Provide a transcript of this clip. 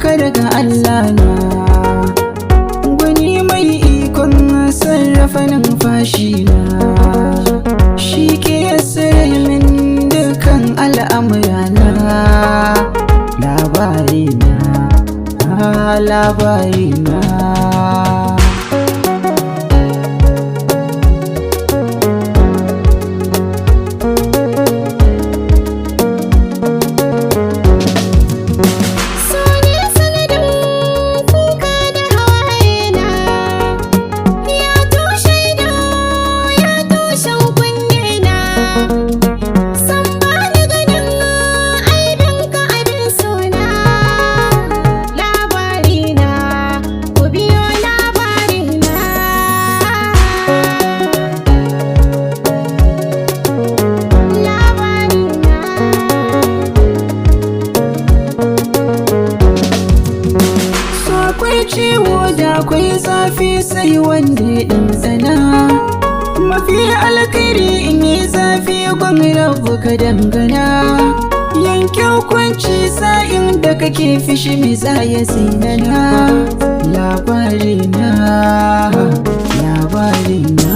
ka daga Allah na, gwani mai ikon sarrafa numfashi na, shi ke yassare min dukan al'amurana. Labarina, labarina. Ciwo da akwai zafi sai wanda ya ɗanɗana, mafi alkhairi in yi zafi gwan rabu ka dangana. Yanke hukunci sa'in da kake fishi mai zaya zinana. Labarina, labarina.